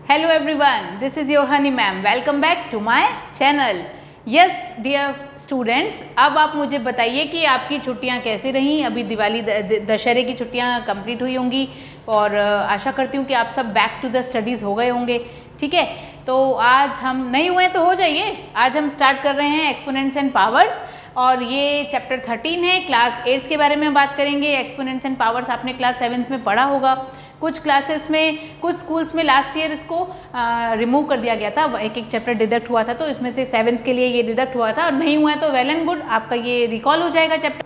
Hello everyone, this is your Honey ma'am. Welcome back to my channel. Yes dear students, अब आप मुझे बताइए कि आपकी छुट्टियां कैसी रहीं। अभी दिवाली दशहरे की छुट्टियां कंप्लीट हुई होंगी और आशा करती हूँ कि आप सब बैक टू द स्टडीज़ हो गए होंगे। ठीक है, तो आज हम नहीं हुए तो हो जाइए। आज हम स्टार्ट कर रहे हैं एक्सपोनेंट्स एंड पावर्स और ये चैप्टर 13 है। क्लास 8th के बारे में बात करेंगे। एक्सपोनेंट्स एंड पावर्स आपने क्लास 7th में पढ़ा होगा। कुछ क्लासेस में, कुछ स्कूल्स में लास्ट ईयर इसको रिमूव कर दिया गया था, एक एक चैप्टर डिडक्ट हुआ था, तो इसमें से 7th के लिए ये डिडक्ट हुआ था और नहीं हुआ है तो वेल एंड गुड, आपका ये रिकॉल हो जाएगा चैप्टर।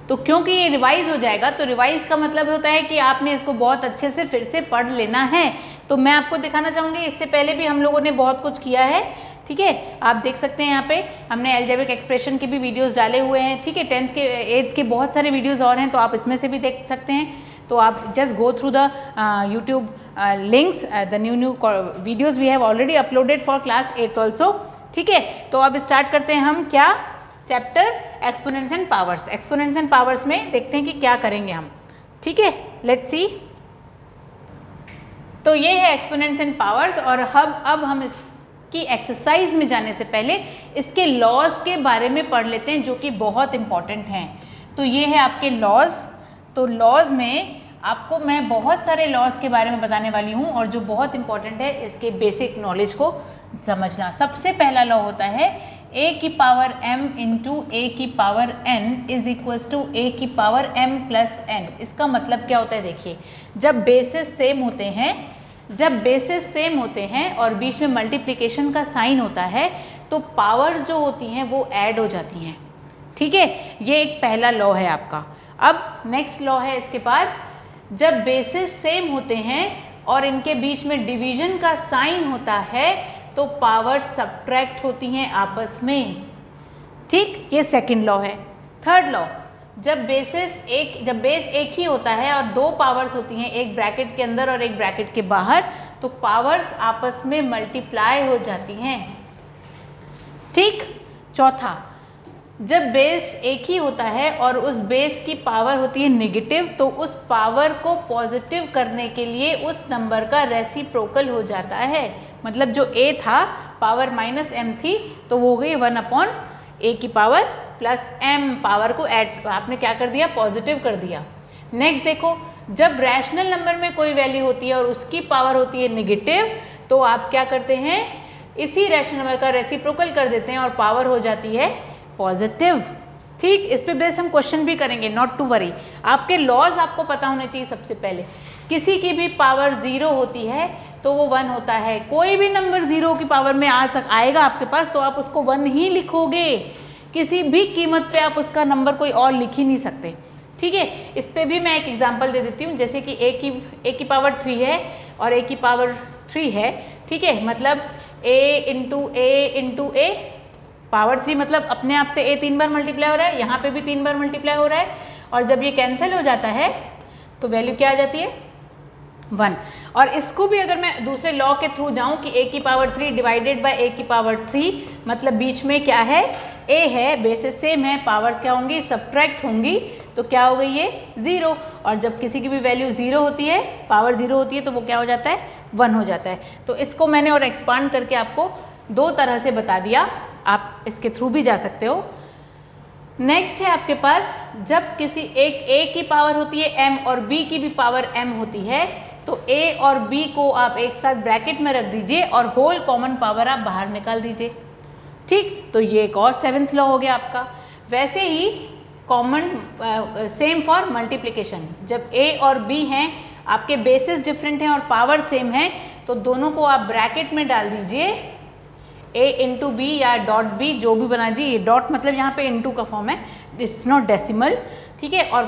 तो क्योंकि ये रिवाइज हो जाएगा तो रिवाइज का मतलब होता है कि आपने इसको बहुत अच्छे से फिर से पढ़ लेना है। तो मैं आपको दिखाना चाहूँगी, इससे पहले भी हम लोगों ने बहुत कुछ किया है। ठीक है, आप देख सकते हैं यहाँ पे हमने अलजेब्रिक एक्सप्रेशन के भी वीडियोस डाले हुए हैं। ठीक है, 10th के 8th के बहुत सारे वीडियोस और हैं, तो आप इसमें से भी देख सकते हैं। तो आप just go through the YouTube links, the new videos we have already uploaded for class 8th also. ठीक है, तो अब स्टार्ट करते हैं हम क्या chapter exponents and powers. Exponents and powers में देखते हैं कि क्या करेंगे हम। ठीक है, लेट्स सी। तो ये है एक्सपोनेंट्स एंड पावर्स और अब हम इसकी एक्सरसाइज में जाने से पहले इसके लॉज के बारे में पढ़ लेते हैं, जो कि बहुत इंपॉर्टेंट हैं। तो ये है आपके लॉज। तो लॉज में आपको मैं बहुत सारे लॉज के बारे में बताने वाली हूँ और जो बहुत इंपॉर्टेंट है इसके बेसिक नॉलेज को समझना। सबसे पहला लॉ होता है a की पावर m इंटू ए की power n is equals to a की पावर m प्लस n। इसका मतलब क्या होता है, देखिए, जब बेसिस सेम होते हैं और बीच में मल्टीप्लिकेशन का साइन होता है तो पावर्स जो होती हैं वो ऐड हो जाती हैं। ठीक है, ये एक पहला लॉ है आपका। अब नेक्स्ट लॉ है इसके बाद, जब बेसिस सेम होते हैं और इनके बीच में डिवीजन का साइन होता है तो पावर सब्ट्रैक्ट होती हैं आपस में। ठीक, ये सेकंड लॉ है। थर्ड लॉ, जब बेस एक ही होता है और दो पावर्स होती हैं, एक ब्रैकेट के अंदर और एक ब्रैकेट के बाहर, तो पावर्स आपस में मल्टीप्लाई हो जाती हैं। ठीक, चौथा, जब बेस एक ही होता है और उस बेस की पावर होती है नेगेटिव, तो उस पावर को पॉजिटिव करने के लिए उस नंबर का रेसिप्रोकल हो जाता है। मतलब जो a था, पावर माइनस m थी, तो वो हो गई 1/a की पावर प्लस m, पावर को ऐड, आपने क्या कर दिया, पॉजिटिव कर दिया। नेक्स्ट देखो, जब रैशनल नंबर में कोई वैल्यू होती है और उसकी पावर होती है नेगेटिव, तो आप क्या करते हैं, इसी रैशनल नंबर का रेसिप्रोकल कर देते हैं और पावर हो जाती है पॉजिटिव। ठीक, इस पे बेस हम क्वेश्चन भी करेंगे, नॉट टू वरी। आपके लॉज आपको पता होने चाहिए। सबसे पहले, किसी की भी पावर 0 होती है तो वो 1 होता है। कोई भी नंबर 0 की पावर में आएगा आपके पास तो आप उसको 1 ही लिखोगे। किसी भी कीमत पे आप उसका नंबर कोई और लिख ही नहीं सकते। ठीक है, इस पे भी मैं एक एग्जांपल दे देती हूँ। जैसे कि a की पावर 3 है और a की पावर 3 है। ठीक है, मतलब a इंटू a पावर 3, मतलब अपने आप से a 3 बार मल्टीप्लाई हो रहा है, यहाँ पे भी 3 बार मल्टीप्लाई हो रहा है, और जब ये कैंसिल हो जाता है तो वैल्यू क्या आ जाती है, 1। और इसको भी अगर मैं दूसरे लॉ के थ्रू जाऊँ कि a की पावर 3 डिवाइडेड बाय a की पावर 3, मतलब बीच में क्या है, a है, बेसिस सेम है, पावर्स क्या होंगी, सब्ट्रैक्ट होंगी, तो क्या हो गई ये 0। और जब किसी की भी वैल्यू 0 होती है, पावर 0 होती है, तो वो क्या हो जाता है, 1 हो जाता है। तो इसको मैंने और एक्सपांड करके आपको दो तरह से बता दिया, आप इसके थ्रू भी जा सकते हो। नेक्स्ट है आपके पास, जब किसी एक a की पावर होती है m और b की भी पावर m होती है, तो a और b को आप एक साथ ब्रैकेट में रख दीजिए और होल कॉमन पावर आप बाहर निकाल दीजिए। ठीक, तो ये एक और 7th लॉ हो गया आपका। वैसे ही कॉमन सेम फॉर मल्टीप्लिकेशन, जब a और b हैं, आपके बेसिस डिफरेंट हैं और पावर सेम है, तो दोनों को आप ब्रैकेट में डाल दीजिए, a इंटू बी या डॉट बी, जो भी बना दी, डॉट मतलब यहाँ पे इंटू का फॉर्म है, इट्स नॉट डेसिमल। ठीक है, और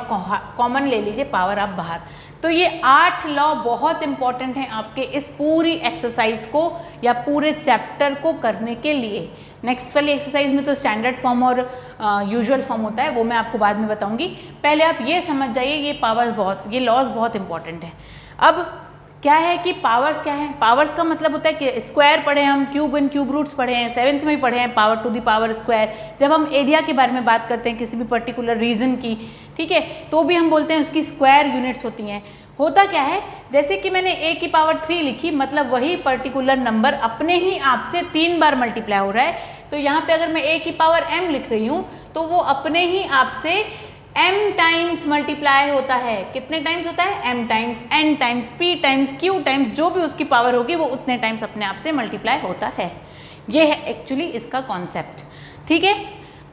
कॉमन ले लीजिए पावर आप बाहर। तो ये 8 लॉ बहुत इंपॉर्टेंट हैं आपके इस पूरी एक्सरसाइज को या पूरे चैप्टर को करने के लिए। नेक्स्ट वाली एक्सरसाइज में तो स्टैंडर्ड फॉर्म और यूजुअल फॉर्म होता है, वो मैं आपको बाद में बताऊंगी। पहले आप ये समझ जाइए, ये लॉज बहुत इंपॉर्टेंट है। अब क्या है कि पावर्स क्या है, पावर्स का मतलब होता है कि स्क्वायर पढ़े हम, क्यूब एंड क्यूब रूट्स पढ़े हैं, 7th में ही पढ़े हैं, power to the power square. जब हम एरिया के बारे में बात करते हैं किसी भी पर्टिकुलर रीजन की, ठीक है, तो भी हम बोलते हैं उसकी स्क्वायर यूनिट्स होती हैं। होता क्या है, जैसे कि मैंने a की पावर 3 लिखी, मतलब वही पर्टिकुलर नंबर अपने ही आप से 3 बार मल्टीप्लाई हो रहा है। तो यहाँ पे अगर मैं a की पावर m लिख रही हूँ तो वो अपने ही आप से m टाइम्स मल्टीप्लाई होता है। कितने टाइम्स होता है? m times, n times, p times, q times, जो भी उसकी पावर होगी वो उतने टाइम्स अपने आप से मल्टीप्लाई होता है। ये है एक्चुअली इसका कॉन्सेप्ट। ठीक है,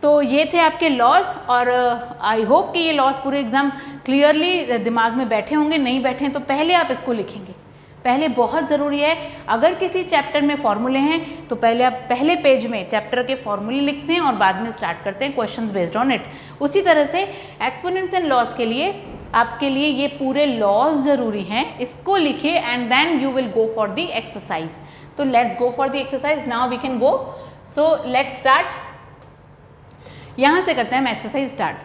तो ये थे आपके लॉज, और आई होप कि ये लॉज पूरे एग्जाम क्लियरली दिमाग में बैठे होंगे। नहीं बैठे हैं तो पहले आप इसको लिखेंगे, पहले बहुत ज़रूरी है। अगर किसी चैप्टर में फॉर्मूले हैं तो पहले आप पहले पेज में चैप्टर के फॉर्मूले लिखते हैं और बाद में स्टार्ट करते हैं क्वेश्चंस बेस्ड ऑन इट। उसी तरह से एक्सपोनेंट्स एंड लॉज के लिए आपके लिए ये पूरे लॉज ज़रूरी हैं, इसको लिखिए and then you will go for the exercise. तो let's go for the exercise, now we can go. So let's start. यहाँ से करते हैं हम एक्सरसाइज स्टार्ट।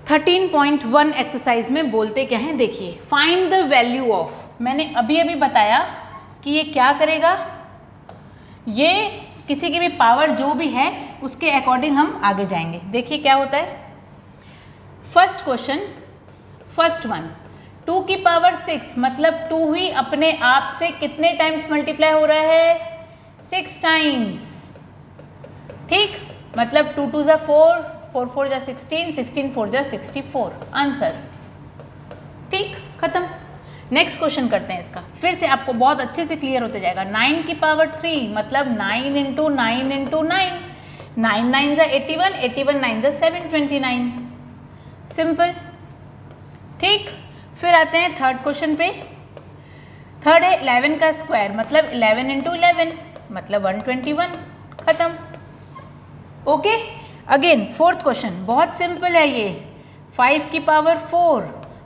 13.1 एक्सरसाइज में बोलते क्या है, देखिए, फाइंड द वैल्यू ऑफ। मैंने अभी अभी बताया कि ये क्या करेगा, ये किसी की भी पावर जो भी है उसके अकॉर्डिंग हम आगे जाएंगे। देखिए क्या होता है। फर्स्ट क्वेश्चन, फर्स्ट वन, 2 की पावर 6, मतलब 2 ही अपने आप से कितने टाइम्स मल्टीप्लाई हो रहा है? 6 टाइम्स। ठीक, मतलब 2 2 जा 4, 4 4 जा 16, 16 4 जा 64, आंसर। ठीक, खत्म। नेक्स्ट क्वेश्चन करते हैं इसका, फिर से आपको बहुत अच्छे से क्लियर होते जाएगा। 9 की पावर 3, मतलब 9 इंटू 9 इंटू 9, 9 9 जा 81, 81 9 जा 729, सिंपल। ठीक, फिर आते हैं थर्ड क्वेश्चन पे। थर्ड है 11 का स्क्वायर, मतलब 11 इंटू 11, मतलब 121, खत्म। ओके, अगेन फोर्थ क्वेश्चन बहुत सिंपल है ये। 5 की पावर 4,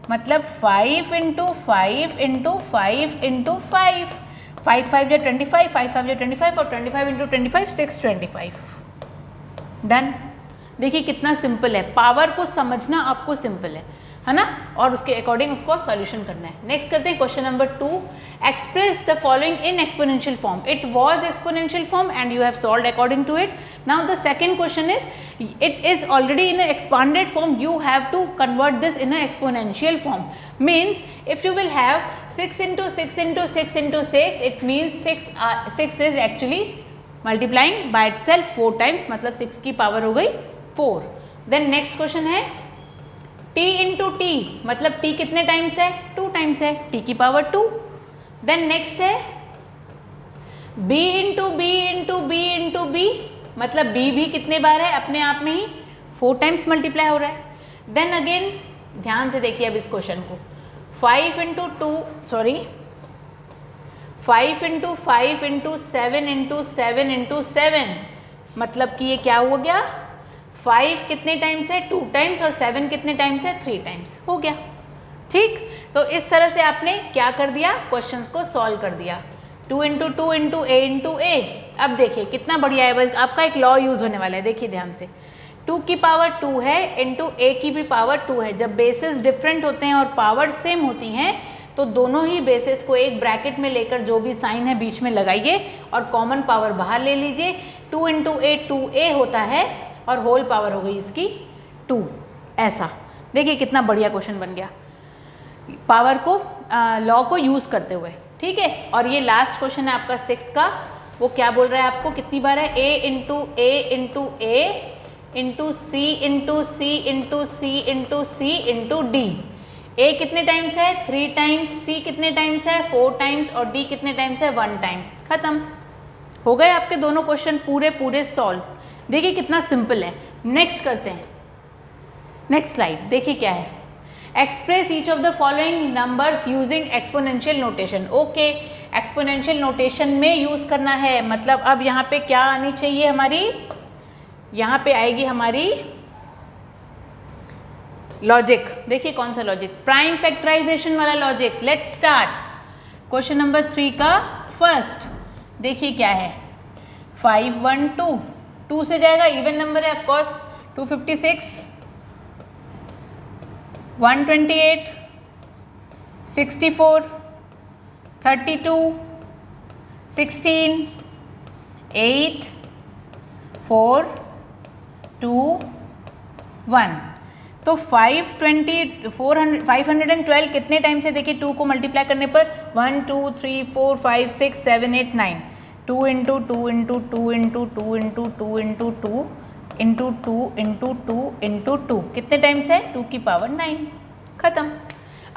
मतलब 5 इंटू 5 इंटू 5 इंटू 5, 5 5 जा 25, 5 5 जा 25 और 25 इंटू 25 625, डन। देखिए कितना सिंपल है, पावर को समझना आपको सिंपल है ना, और उसके अकॉर्डिंग उसको सॉल्यूशन करना है। नेक्स्ट करते हैं question number 2। Express the following in exponential form. It was exponential form and you have solved according to it. Now the second question is, it is already in an expanded form, you have to convert this in an exponential form. Means if you will have 6 into 6 into 6 into 6, it means 6 is actually multiplying by itself 4 times, मतलब 6 की power हो गई 4। then next question है t into t, मतलब t कितने times है? 2 times है, t की पावर 2। then next है b into b into b into b, मतलब b भी कितने बार है? अपने आप में ही 4 टाइम्स मल्टीप्लाई हो रहा है। देन अगेन ध्यान से देखिए अब इस क्वेश्चन को, 5 into 2 sorry 5 into 5 into 7 into 7 into 7, मतलब कि ये क्या हो गया? 5 कितने टाइम्स है? 2 टाइम्स, और 7 कितने टाइम्स है? 3 टाइम्स, हो गया। ठीक, तो इस तरह से आपने क्या कर दिया? क्वेश्चंस को सॉल्व कर दिया। 2 इंटू 2 इंटू ए इंटू ए। अब देखिए कितना बढ़िया है, आपका एक लॉ यूज होने वाला है, देखिए ध्यान से। 2 की पावर 2 है इंटू ए की भी पावर 2 है। जब बेसिस डिफरेंट होते हैं और पावर सेम होती हैं तो दोनों ही बेसिस को एक ब्रैकेट में लेकर जो भी साइन है बीच में लगाइए और कॉमन पावर बाहर ले लीजिए। 2 इंटू ए 2a होता है और होल पावर हो गई इसकी 2, ऐसा। देखिए कितना बढ़िया क्वेश्चन बन गया पावर को लॉ को यूज करते हुए। ठीक है, और ये लास्ट क्वेश्चन है आपका 6th का। वो क्या बोल रहा है आपको? कितनी बार है? a into A into A into C into C into C into C into D. a कितने टाइम्स है? 3 टाइम्स। c कितने टाइम्स है? 4 टाइम्स। और d कितने टाइम्स है? 1 टाइम। खत्म, हो गए आपके दोनों क्वेश्चन पूरे सॉल्व। देखिए कितना सिंपल है। नेक्स्ट करते हैं, नेक्स्ट स्लाइड। देखिए क्या है, express each of the following numbers using exponential notation. Okay, exponential notation में यूज करना है, मतलब अब यहाँ पे क्या आनी चाहिए हमारी? यहाँ पे आएगी हमारी लॉजिक। देखिए कौन सा लॉजिक? प्राइम फैक्टराइजेशन वाला logic. Let's start. Question number 3 का फर्स्ट देखिए क्या है, 5 1 2, 2 से जाएगा, इवन नंबर है ऑफकोर्स। 256, 128, 64, 32, 16, 8, 4, 2, 1। तो 512 कितने टाइम से, देखिए 2 को मल्टीप्लाई करने पर 1 2 3 4 5 6 7 8 9, 2 into 2 into 2 into 2 into 2 into 2 into 2 into 2 into 2, कितने टाइम्स है 2 की पावर 9, खत्म।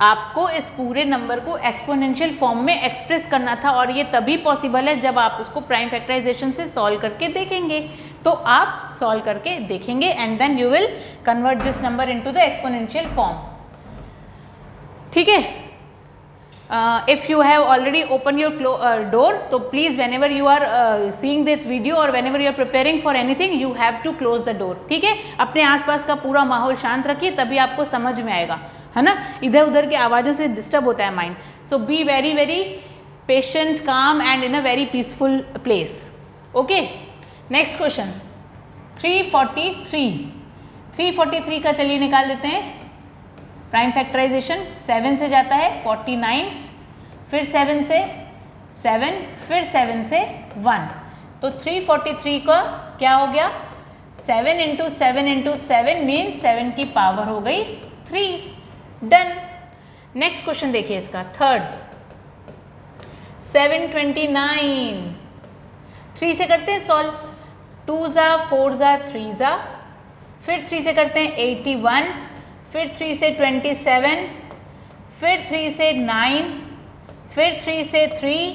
आपको इस पूरे नंबर को एक्सपोनेंशियल फॉर्म में एक्सप्रेस करना था और ये तभी पॉसिबल है जब आप उसको प्राइम फैक्टराइजेशन से सॉल्व करके देखेंगे। तो आप सॉल्व करके देखेंगे and then you will convert this number into the exponential form, ठीक है। If you have already open your door, तो please whenever you are seeing this video और whenever you are preparing for anything, you have to close the door, ठीक है। अपने आसपास का पूरा माहौल शांत रखिए, तभी आपको समझ में आएगा, है ना। इधर उधर की आवाज़ों से डिस्टर्ब होता है mind. So be very very patient, calm and in a very peaceful place, okay. Next question 343 का चलिए निकाल देते हैं। प्राइम फैक्टराइजेशन 7 से जाता है 49, फिर 7 से 7, फिर 7 से 1, तो 343 का क्या हो गया, 7 इंटू 7 इंटू 7 मीन्स 7 की पावर हो गई 3, डन। नेक्स्ट क्वेश्चन देखिए इसका थर्ड, 729, 3 से करते हैं सॉल्व, 2 ज़ा 4 ज़ा 3 ज़ा, फिर 3 से करते हैं 81, फिर 3 से 27, फिर 3 से 9, फिर 3 से 3,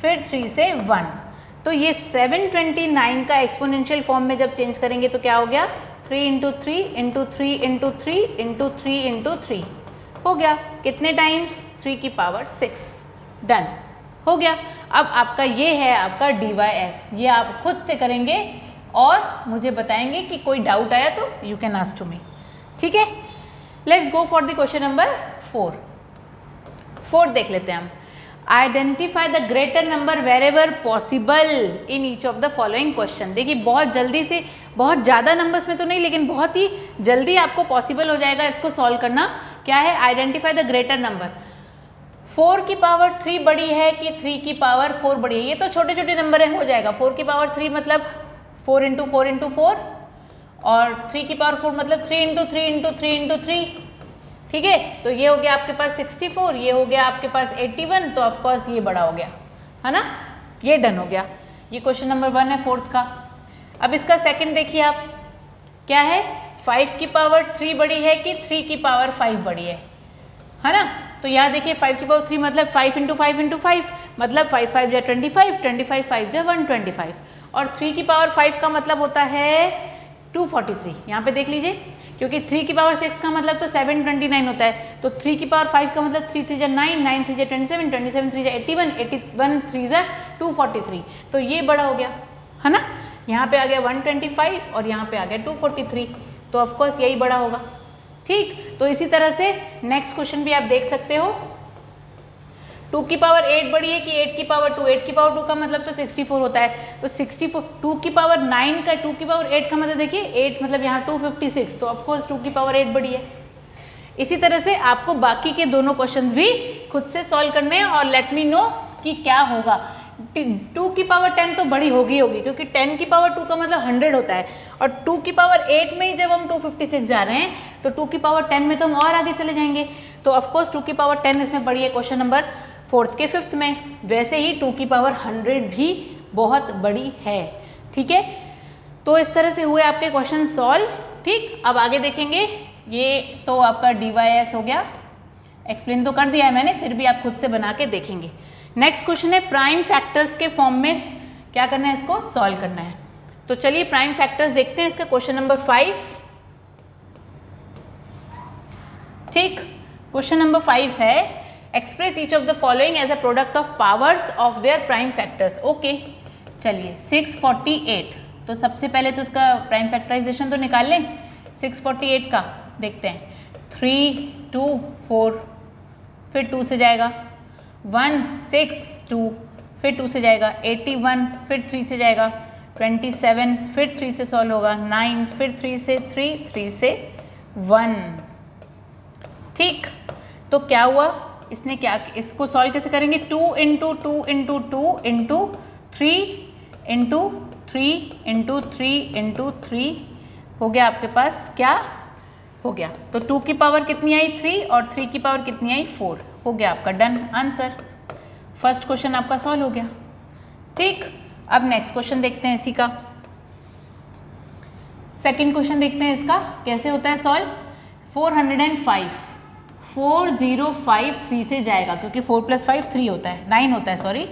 फिर 3 से 1। तो ये 729 का एक्सपोनेंशियल फॉर्म में जब चेंज करेंगे तो क्या हो गया, 3 into 3 into 3 into 3 into 3 into 3 हो गया, कितने टाइम्स, 3 की पावर 6, डन हो गया। अब आपका ये है आपका DYS, ये आप खुद से करेंगे और मुझे बताएंगे कि कोई डाउट आया तो you can ask to me, ठीक है। Let's go for the question number 4 देख लेते हैं हम। Identify the greater number wherever possible in each of the following question. देखिए बहुत जल्दी से, बहुत ज़्यादा नंबर्स में तो नहीं, लेकिन बहुत ही जल्दी आपको पॉसिबल हो जाएगा इसको सॉल्व करना। क्या है, आइडेंटिफाई द ग्रेटर नंबर। 4 की पावर 3 बड़ी है कि 3 की पावर 4 बड़ी है, ये तो छोटे छोटे नंबर है, हो जाएगा। 4 की पावर 3 मतलब 4 इंटू 4 इंटू 4, और 3 की पावर 4 मतलब 3 इंटू 3 इंटू 3 इंटू 3, ठीक है। तो ये हो गया आपके पास 64, ये हो गया आपके पास 81, तो ऑफकोर्स ये बड़ा हो गया, है ना, ये डन हो गया। ये क्वेश्चन नंबर 1 है 4th का। अब इसका सेकंड देखिए आप, क्या है, 5 की पावर 3 बड़ी है कि 3 की पावर 5 बड़ी है ना। तो यहाँ देखिए 5 की पावर 3 मतलब 5 इंटू 5 इंटू 5 मतलब 5 5 जा 25, 25 5 जा 125, और 3 की पावर 5 का मतलब होता है 243। यहाँ पे देख लीजिए, क्योंकि 3 की पावर 6 का मतलब तो 729 होता है, तो 3 की पावर 5 का मतलब 3 3 जा 9, 9 3 जा 27, 27 3 जा 81, 81 3 जा 243, तो ये बड़ा हो गया, है ना। यहाँ पे आ गया 125 और यहाँ पे आ गया 243, तो ऑफकोर्स यही बड़ा होगा, ठीक। तो इसी तरह से नेक्स्ट क्वेश्चन भी आप देख सकते हो। 2 की पावर 8 बड़ी है कि 8 की पावर 2, 8 की पावर 2 का मतलब तो 64 होता है, तो 64, 2 की पावर 9 का 2 की पावर 8 का मतलब देखिए 8 मतलब यहाँ 256, तो ऑफकोर्स 2 की पावर 8 बड़ी है। इसी तरह से आपको बाकी के दोनों क्वेश्चंस भी खुद से सॉल्व करने हैं और लेट मी नो कि क्या होगा। 2 की पावर 10 तो बड़ी होगी क्योंकि 10 की पावर 2 का मतलब 100 होता है, और 2 की पावर 8 में ही जब हम 256 जा रहे हैं तो 2 की पावर 10 में तो हम और आगे चले जाएंगे, तो ऑफकोर्स 2 की पावर 10 इसमें बड़ी है क्वेश्चन नंबर 4th के 5th में। वैसे ही 2 की पावर 100 भी बहुत बड़ी है, ठीक है। तो इस तरह से हुए आपके क्वेश्चन सॉल्व, ठीक। अब आगे देखेंगे, ये तो आपका DYS हो गया, एक्सप्लेन तो कर दिया है मैंने, फिर भी आप खुद से बना के देखेंगे। नेक्स्ट क्वेश्चन है प्राइम फैक्टर्स के फॉर्म में क्या करना है, इसको सॉल्व करना है। तो चलिए प्राइम फैक्टर्स देखते हैं, इसका क्वेश्चन नंबर 5, ठीक। क्वेश्चन नंबर 5 है express each of the following as a product of powers of their prime factors, okay. चलिए 648, तो सबसे पहले तो उसका प्राइम फैक्टराइजेशन तो निकाल लें। 648 का देखते हैं, 3 2 4, फिर 2 से जाएगा 1 6 2, फिर 2 से जाएगा 81, फिर 3 से जाएगा 27, फिर 3 से सॉल्व होगा 9, फिर 3 से 3, 3 से 1, ठीक। तो क्या हुआ, इसने क्या, इसको सॉल्व कैसे करेंगे, 2 into 2 into 2 into 3 into 3 into 3 into 3 हो गया आपके पास क्या, हो गया। तो 2 की पावर कितनी आई 3 और 3 की पावर कितनी आई 4, हो गया आपका डन आंसर। फर्स्ट क्वेश्चन आपका सॉल्व हो गया। ठीक, अब नेक्स्ट क्वेश्चन देखते हैं इसी का। सेकंड क्वेश्चन देखते हैं इसका कैसे होता है सॉल्व। 405 4053 से जाएगा, क्योंकि 4 + 5 3 होता है, 9 होता है सॉरी,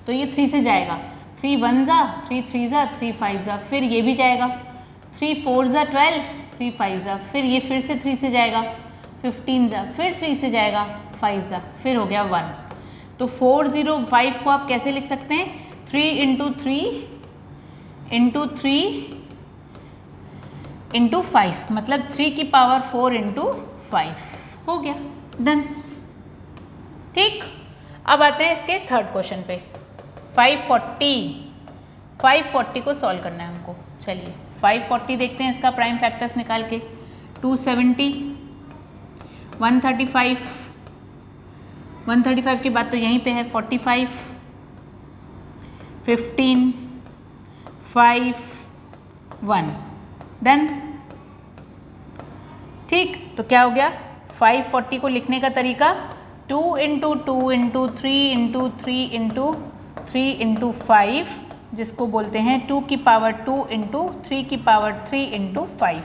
तो ये 3 से जाएगा। 3 1 जा, 3 3 जा, 3 5 जा, फिर ये भी जाएगा। 3 4 जा 12, 3 5 जा, फिर ये फिर से 3 से जाएगा। 15 जा, फिर 3 से जाएगा, 5 जा, फिर हो गया 1। तो 405 को आप कैसे लिख सकते हैं 3 × 3 × 3 × 5, मतलब 3 की पावर 4 × 5 हो गया डन। ठीक, अब आते हैं इसके थर्ड क्वेश्चन पे। 540 को सॉल्व करना है हमको। चलिए 540 देखते हैं इसका प्राइम फैक्टर्स निकाल के। 270, 135 के बाद तो यहीं पे है 45, 15, 5, 1 डन। ठीक, तो क्या हो गया 540 को लिखने का तरीका 2 × 2 × 3 × 3 × 3 × 5, जिसको बोलते हैं 2 की पावर 2 × 3 की पावर 3 × 5।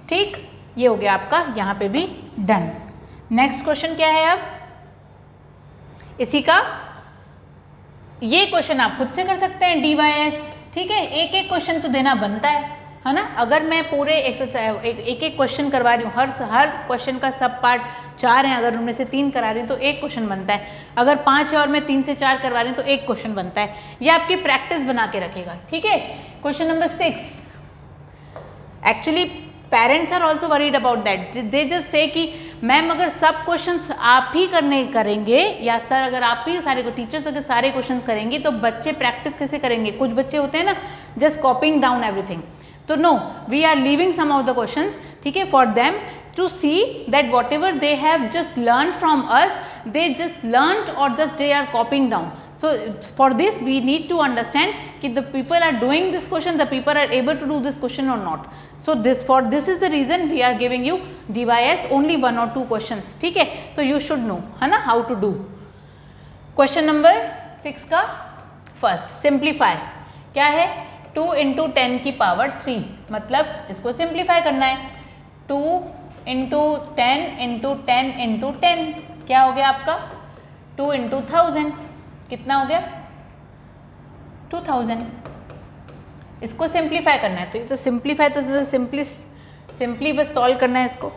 ठीक, ये हो गया आपका यहाँ पे भी डन। नेक्स्ट क्वेश्चन क्या है अब इसी का, ये क्वेश्चन आप खुद से कर सकते हैं DYS। ठीक है, एक एक क्वेश्चन तो देना बनता है ना। अगर मैं पूरे एक्सरसाइज एक एक क्वेश्चन करवा रही हूँ, हर क्वेश्चन का सब पार्ट 4 हैं, अगर उनमें से 3 करा रही हूँ तो 1 क्वेश्चन बनता है। अगर 5 है और मैं 3 से 4 करवा रही हूँ तो 1 क्वेश्चन बनता है। ये आपकी प्रैक्टिस बना के रखेगा। ठीक है, question number 6, actually parents are also worried about that. They just say कि मैम अगर सब क्वेश्चंस आप ही करेंगे या सर अगर आप ही सारे टीचर्स अगर सारे क्वेश्चंस करेंगी तो बच्चे प्रैक्टिस कैसे करेंगे। कुछ बच्चे होते हैं ना जस्ट कॉपिंग डाउन एवरीथिंग, तो no we are leaving some of the questions, ठीक है, for them to see that whatever they have just learned from us, they just learned or just they are copying down. So for this we need to understand कि the people are doing this question, the people are able to do this question or not. So this is the reason we are giving you DYS only 1 or 2 questions. ठीक है, so you should know है ना how to do. Question number 6 का first simplify क्या है 2 × 10 की power 3, मतलब इसको सिंप्लीफाई करना है। 2 × 10 × 10 × 10 क्या हो गया आपका 2 × 1000 कितना हो गया 2000। इसको सिंप्लीफाई करना है, तो ये तो सिंप्लीफाई तो सिंपली बस सॉल्व करना है इसको।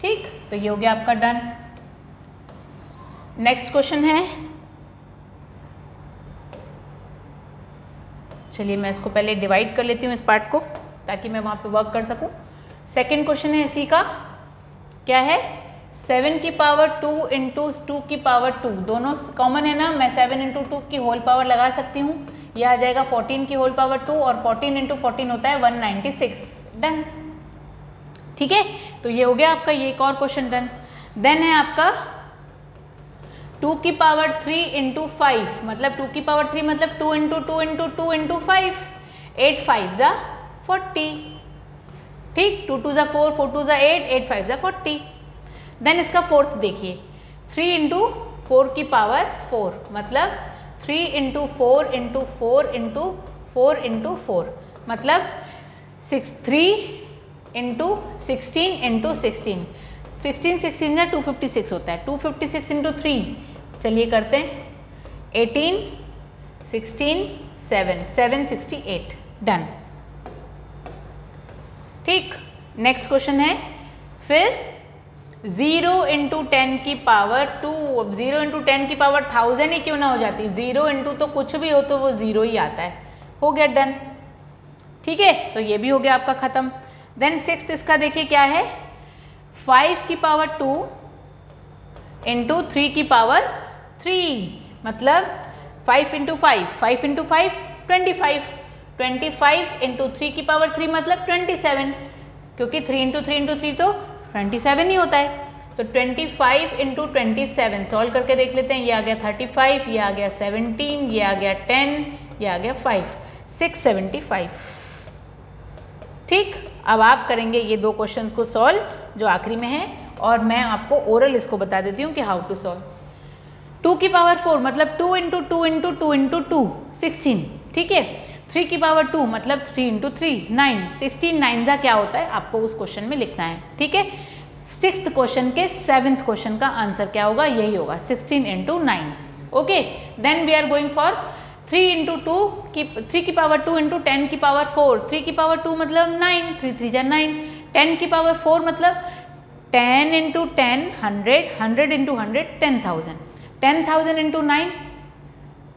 ठीक, तो ये हो गया आपका डन। नेक्स्ट क्वेश्चन है, चलिए मैं इसको पहले डिवाइड कर लेती हूँ इस पार्ट को ताकि मैं वहाँ पे वर्क कर सकूँ। सेकेंड क्वेश्चन है इसी का, क्या है 7 की पावर 2 × 2 की पावर 2, दोनों कॉमन है ना, मैं 7 × 2 की होल पावर लगा सकती हूँ, यह आ जाएगा 14 की होल पावर 2 और 14 × 14 होता है 196 डन। ठीक है, तो ये हो गया आपका ये एक और क्वेश्चन डन। देन है आपका 2 की पावर 3 × 5, मतलब 2 की पावर 3 मतलब 2 × 2 × 2 × 5, 8 5 जा 40। ठीक, 2 2 जा 4, 4 2 जा 8, 8 5 जा 40। देन इसका फोर्थ देखिए 3 × 4 की पावर 4, मतलब 3 × 4 × 4 × 4 × 4, मतलब 3 × 16 × 16, 16 16 जा 256 होता है, 256 × 3, चलिए करते हैं 18 16 7 768 डन। ठीक, नेक्स्ट क्वेश्चन है फिर 0 × 10 की पावर 2, अब 0 × 10 की पावर 1000 ही क्यों ना हो जाती, 0 × तो कुछ भी हो तो वो 0 ही आता है, हो गया डन। ठीक है, तो ये भी हो गया आपका खत्म। देन सिक्स्थ इसका देखिए क्या है 5 की पावर 2 × 3 की पावर 3, मतलब 5 × 5, 5 × 5 25, 25 × 3 की पावर 3 मतलब 27, क्योंकि 3 × 3 × 3 तो 27 ही होता है। तो 25 × 27 सॉल्व करके देख लेते हैं, ये आ गया 35, ये आ गया 17, ये आ गया 10, ये आ गया 5, 675 ठीक, अब आप करेंगे ये 2 क्वेश्चंस को सॉल्व जो आखिरी में है, और मैं आपको ओरल इसको बता देती हूँ कि हाउ टू सॉल्व। 2 की पावर 4 मतलब 2 इंटू 2 इंटू 2 इंटू 2 16, ठीक है। 3 की पावर 2 मतलब 3 इंटू 3 9, 16 9 जा क्या होता है आपको उस क्वेश्चन में लिखना है, ठीक है। 6th क्वेश्चन के 7th क्वेश्चन का आंसर क्या होगा, यही होगा 16 into 9। Okay, then we are going for 3 into 2 की 3 की पावर 2 इंटू 10 की पावर 4, 3 की पावर 2 मतलब 9, 3 3 जा 9, 10 की पावर 4 मतलब 10 इंटू 10 100, 100 इंटू 100 10,000, 10,000 इंटू 9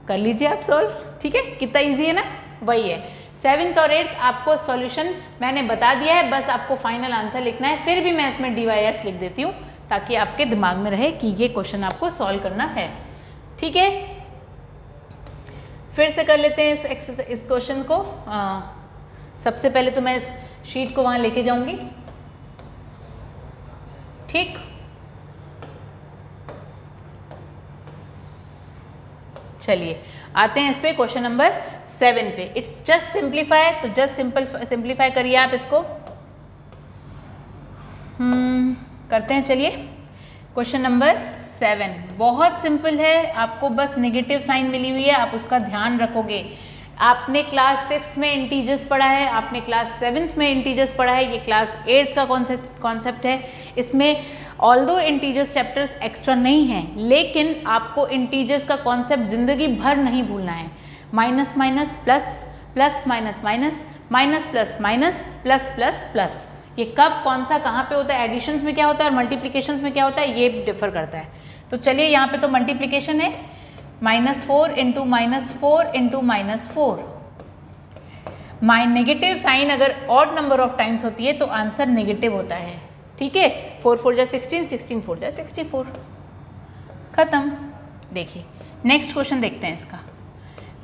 कर लीजिए आप सॉल्व, ठीक है। कितना इजी है ना, वही है। 7th और 8th आपको सॉल्यूशन मैंने बता दिया है, बस आपको फाइनल आंसर लिखना है। फिर भी मैं इसमें DYS लिख देती हूँ ताकि आपके दिमाग में रहे कि ये क्वेश्चन आपको सॉल्व करना है, ठीक है। फिर से कर लेते हैं इस क्वेश्चन को। सबसे पहले तो मैं इस शीट को वहाँ लेके जाऊँगी, ठीक। चलिए आते हैं इस पे क्वेश्चन नंबर 7 पे। इट्स जस्ट सिंप्लीफाई, तो जस्ट सिंप्लीफाई करिए आप इसको। करते हैं, चलिए। क्वेश्चन नंबर 7 बहुत सिंपल है, आपको बस नेगेटिव साइन मिली हुई है, आप उसका ध्यान रखोगे। आपने क्लास 6 में इंटीजर्स पढ़ा है, आपने क्लास 7th में इंटीजर्स पढ़ा है, ये क्लास 8th का कॉन्सेप्ट है। इसमें ऑल्दो इंटीजर्स चैप्टर्स एक्स्ट्रा नहीं हैं, लेकिन आपको इंटीजर्स का कॉन्सेप्ट जिंदगी भर नहीं भूलना है। Minus minus plus, plus minus minus, minus plus minus, plus plus plus, ये कब कौन सा कहाँ पे होता है, एडिशंस में क्या होता है और मल्टीप्लिकेशंस में क्या होता है, ये डिफर करता है। तो चलिए यहाँ पे तो मल्टीप्लिकेशन है, -4 इंटू -4 इंटू -4। नेगेटिव साइन अगर ऑड नंबर ऑफ टाइम्स होती है तो आंसर नेगेटिव होता है, ठीक है। 4 4 जा 16, 16 4 जा 64, खत्म। देखिए नेक्स्ट क्वेश्चन देखते हैं इसका।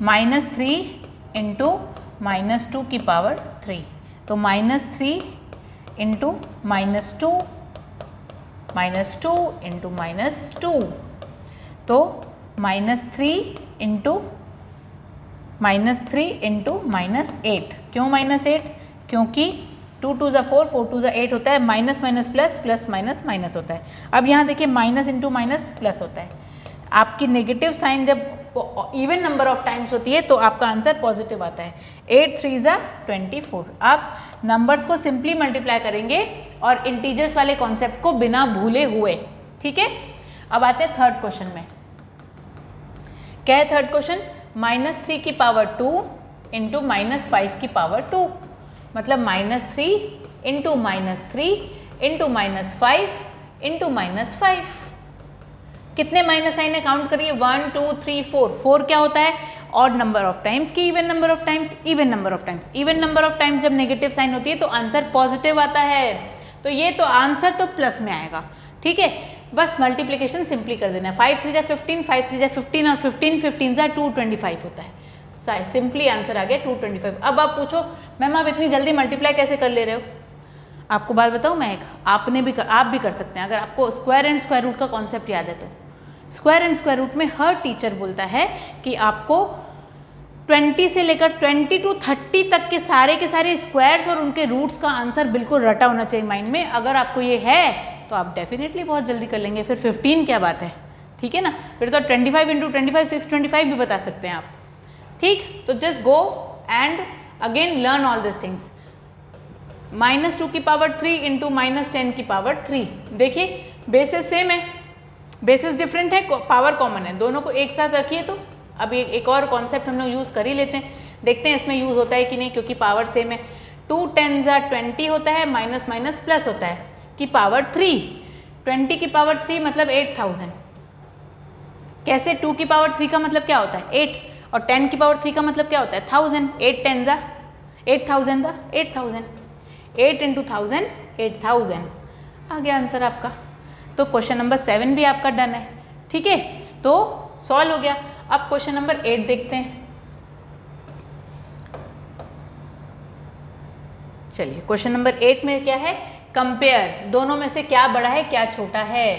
-3 इंटू -2 की पावर 3, तो -3 इंटू -2, -2 इंटू -2, तो -3 इंटू -8। क्यों -8? क्योंकि 2 2 जा 4, 4 2 जा 8 होता है, minus minus plus, plus minus minus होता है। अब यहाँ देखिए माइनस इंटू माइनस प्लस होता है। आपकी नेगेटिव साइन जब इवन नंबर ऑफ टाइम्स होती है तो आपका आंसर पॉजिटिव आता है। 8 3 जा 24। आप नंबर्स को सिंपली मल्टीप्लाई करेंगे और इंटीजर्स वाले कॉन्सेप्ट को बिना भूले हुए, ठीक है। अब आते हैं थर्ड क्वेश्चन में। क्या है थर्ड क्वेश्चन? -3 की पावर 2 इंटू -5 की पावर 2, मतलब -3 इंटू -3 इंटू -5 इंटू -5। कितने माइनस साइन है काउंट करिए, 1 2 3 4। 4 क्या होता है? ऑड नंबर ऑफ टाइम्स की even number of times, even number of times. Even number of times जब नेगेटिव साइन होती है तो आंसर पॉजिटिव आता है, तो ये तो आंसर तो प्लस में आएगा, ठीक है। बस मल्टीप्लिकेशन सिंपली कर देना है। 5 3 जा 15, 5 3 जा 15 और 15 15 जा 225 होता है। सिंपली आंसर आ गया 225। अब आप पूछो मैम आप इतनी जल्दी मल्टीप्लाई कैसे कर ले रहे हो? आपको बात बताऊँ मैं, आप भी कर सकते हैं अगर आपको स्क्वायर एंड स्क्वायर रूट का कॉन्सेप्ट याद है तो। स्क्वायर एंड स्क्वायर रूट में हर टीचर बोलता है कि आपको 20 से लेकर 20 to 30 तक के सारे स्क्वायर्स और उनके रूट्स का आंसर बिल्कुल रटा होना चाहिए माइंड में। अगर आपको ये है तो आप डेफिनेटली बहुत जल्दी कर लेंगे। फिर 15 क्या बात है, ठीक है ना। फिर तो 25 इंटू 25 625 भी बता सकते हैं आप, ठीक। तो just go and again learn all this things. -2 की पावर 3 इंटू -10 की पावर 3। देखिए बेसिस सेम है, बेसिस डिफरेंट है, पावर कॉमन है, दोनों को एक साथ रखिए। तो अब एक और कॉन्सेप्ट हम लोग यूज़ कर ही लेते हैं, देखते हैं इसमें यूज़ होता है कि नहीं, क्योंकि पावर सेम है। 2 10 जा 20 होता है, माइनस माइनस प्लस होता है की पावर 3। 20 की पावर 3 मतलब 8000। कैसे? 2 की पावर 3 का मतलब क्या होता है? 8, और 10 की पावर 3 का मतलब क्या होता है? 1000। 8 10 जा 8000 जा 8000, 8 इंटू 1000 8000 आ गया आंसर आपका। तो क्वेश्चन नंबर 7 भी आपका डन है, ठीक है, तो सॉल्व हो गया। अब क्वेश्चन नंबर 8 देखते हैं। चलिए क्वेश्चन नंबर 8 में क्या है? कंपेयर, दोनों में से क्या बड़ा है क्या छोटा है।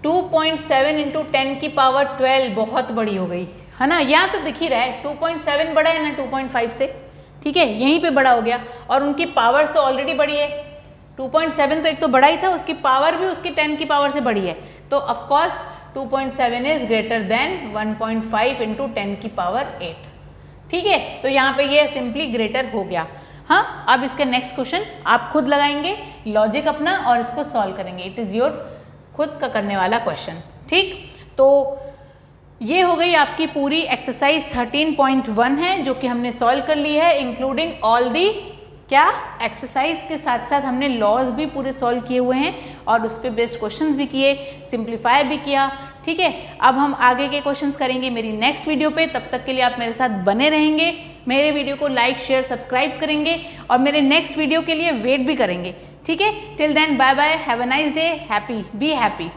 2.7 इंटू 10 की पावर 12 बहुत बड़ी हो गई है ना, यहाँ तो दिख ही रहा है 2.7 बड़ा है ना 2.5 से, ठीक है, यहीं पे बड़ा हो गया और उनकी पावर तो ऑलरेडी बड़ी है। 2.7 तो एक तो बड़ा ही था, उसकी पावर भी उसकी 10 की पावर से बड़ी है, तो of course 2.7 is greater than 1.5 into 10 की पावर 8। ठीक है, तो यहाँ पे ये सिंपली ग्रेटर हो गया। हाँ, अब इसके नेक्स्ट क्वेश्चन आप खुद लगाएंगे लॉजिक अपना और इसको सॉल्व करेंगे। इट इज़ योर खुद का करने वाला क्वेश्चन। ठीक, तो ये हो गई आपकी पूरी एक्सरसाइज 13.1 है जो कि हमने सॉल्व कर ली है, इंक्लूडिंग ऑल दी क्या एक्सरसाइज के साथ साथ हमने लॉज भी पूरे सॉल्व किए हुए हैं और उस पर बेस्ड क्वेश्चंस भी किए, सिंप्लीफाई भी किया। ठीक है, अब हम आगे के क्वेश्चंस करेंगे मेरी नेक्स्ट वीडियो पे। तब तक के लिए आप मेरे साथ बने रहेंगे, मेरे वीडियो को लाइक शेयर सब्सक्राइब करेंगे और मेरे नेक्स्ट वीडियो के लिए वेट भी करेंगे। ठीक है, till then bye bye, have a nice day, happy, be happy.